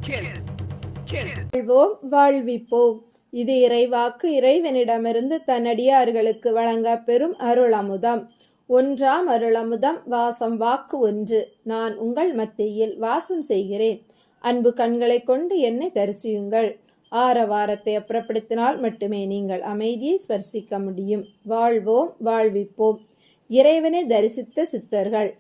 வாழ்வோம் வாழ்விப்போம். இது இறைவாக்கு. இறைவனிடமிருந்து தன்னடியார்களுக்கு வழங்க பெரும் அருளமுதம். ஒன்றாம் அருளமுதம். வாசம் வாக்கு 1. நான் உங்கள் மத்தியில் வாசம் செய்கிறேன். அன்பு கண்களை கொண்டு என்னை தரிசியுங்கள். ஆரவாரத்தை அப்புறப்படுத்தினால் மட்டுமே நீங்கள் அமைதியை ஸ்பர்சிக்க முடியும். வாழ்வோம் வாழ்விப்போம். இறைவனை தரிசித்த சித்தர்கள்.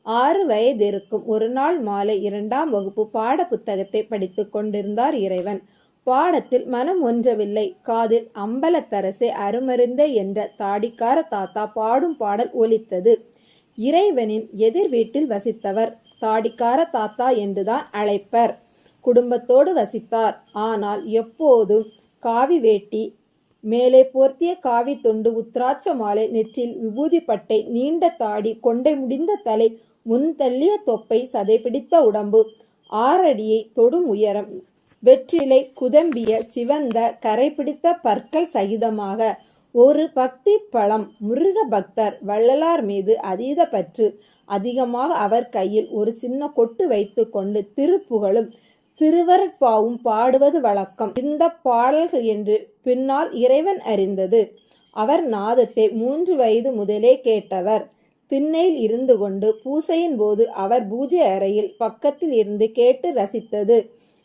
6 வயது இருக்கும் ஒரு நாள் மாலை 2ஆம் வகுப்பு பாட புத்தகத்தை படித்துக் கொண்டிருந்தார் இறைவன். பாடத்தில் மனம் ஒன்றவில்லை. காதில் அம்பலத்தரசே அருமருந்தே என்ற தாடிக்கார தாத்தா பாடும் பாடல் ஒலித்தது. இறைவனின் எதிர் வீட்டில் வசித்தவர். தாடிக்கார தாத்தா என்றுதான் அழைப்பர். குடும்பத்தோடு வசித்தார். ஆனால் எப்போதும் காவி வேட்டி, மேலே போர்த்திய காவி தொண்டு, உத்ராட்ச மாலை, நெற்றில் விபூதி பட்டை, நீண்ட தாடி, கொண்டை முடிந்த தலை, முன்தள்ளிய தொப்பை, சதைப்பிடித்த உடம்பு, 6 அடியை தொடும் உயரம், வெற்றிலை குதம்பிய சிவந்த கரை பிடித்த பற்கள் சகிதமாக ஒரு பக்தி பழம். முருக பக்தர். வள்ளலார் மீது அதீத பற்று. அதிகமாக அவர் கையில் ஒரு சின்ன கொட்டு வைத்து கொண்டு திருப்புகழும் திருவருட்பாவும் பாடுவது வழக்கம். இந்த பாடல்கள் என்று பின்னால் இறைவன் அறிந்தது. அவர் நாதத்தை 3 வயது முதலே கேட்டவர். திண்ணையில் இருந்து கொண்டு பூசையின் போது அவர் பூஜை அறையில் பக்கத்தில் இருந்து கேட்டு ரசித்தது.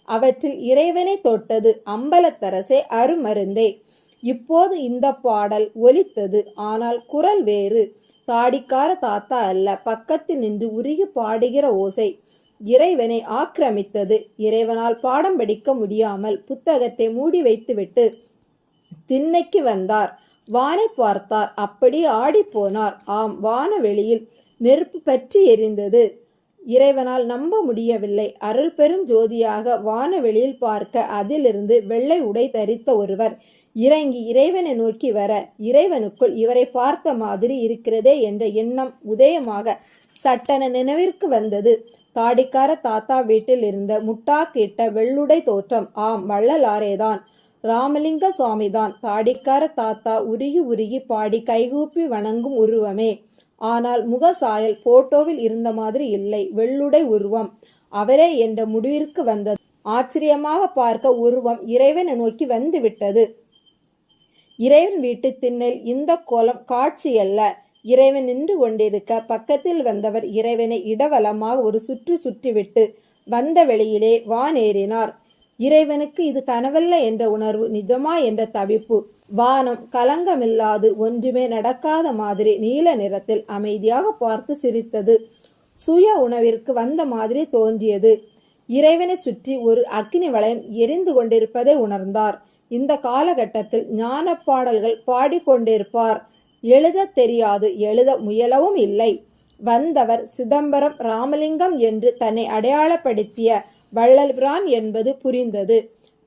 அவற்றில் இறைவனை தொட்டது. அம்பலத்தரசே அருமருந்தே. இப்போது இந்த பாடல் ஒலித்தது. ஆனால் குரல் வேறு. தாடிக்கார தாத்தா அல்ல. பக்கத்தில் நின்று உருகி பாடுகிற ஓசை இறைவனை ஆக்கிரமித்தது. இறைவனால் பாடம் படிக்க முடியாமல் புத்தகத்தை மூடி வைத்துவிட்டு திண்ணைக்கு வந்தார். வானை பார்த்தார். அப்படி ஆடி போனார். ஆம், வானவெளியில் நெருப்பு பற்றி எரிந்தது. இறைவனால் நம்ப முடியவில்லை. அருள் பெரும் ஜோதியாக வானவெளியில் பார்க்க அதிலிருந்து வெள்ளை உடை தரித்த ஒருவர் இறங்கி இறைவனை நோக்கி வர, இறைவனுக்குள் இவரை பார்த்த மாதிரி இருக்கிறதே என்ற எண்ணம் உதயமாக சட்டென நினைவிற்கு வந்தது. தாடிக்கார தாத்தா வீட்டில் இருந்த முட்டா கேட்ட வெள்ளுடை தோற்றம். ஆம், வள்ளலாரேதான். ராமலிங்க சுவாமிதான். தாடிக்கார தாத்தா உருகி உருகி பாடி கைகூப்பி வணங்கும் உருவமே. ஆனால் முகசாயல் போட்டோவில் இருந்த மாதிரி இல்லை. வெள்ளுடை உருவம் அவரே என்ற முடிவிற்கு வந்தது. ஆச்சரியமாக பார்க்க உருவம் இறைவனை நோக்கி வந்து விட்டது. இறைவன் வீட்டு திண்ணில் இந்த கோலம் காட்சியல்ல. இறைவன் நின்று கொண்டிருக்க பக்கத்தில் வந்தவர் இறைவனை இடவலமாக ஒரு சுற்று சுற்றிவிட்டு வந்த வெளியிலே வானேறினார். இறைவனுக்கு இது கனவல்ல என்ற உணர்வு, நிஜமா என்ற தவிப்பு. வானம் கலங்கமில்லாது ஒன்றுமே நடக்காத மாதிரி நீல நிறத்தில் அமைதியாக பார்த்து சிரித்தது. சுய உணவிற்கு வந்த மாதிரி தோன்றியது. இறைவனை சுற்றி ஒரு அக்னி வளையம் எரிந்து கொண்டிருப்பதை உணர்ந்தார். இந்த காலகட்டத்தில் ஞான பாடல்கள் பாடிக்கொண்டிருப்பார். எழுத தெரியாது, எழுத முயலவும் இல்லை. வந்தவர் சிதம்பரம் ராமலிங்கம் என்று தன்னை அடையாளப்படுத்திய வள்ளல்பிரான் என்பது புரிந்தது.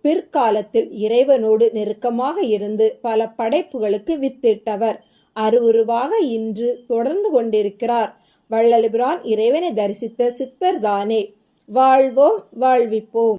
பிற்காலத்தில் இறைவனோடு நெருக்கமாக இருந்து பல படைப்புகளுக்கு வித்திட்டவர். அருவுருவாக இன்று தொடர்ந்து கொண்டிருக்கிறார். வள்ளல்பிரான் இறைவனை தரிசித்த சித்தர் தானே. வாழ்வோம் வாழ்விப்போம்.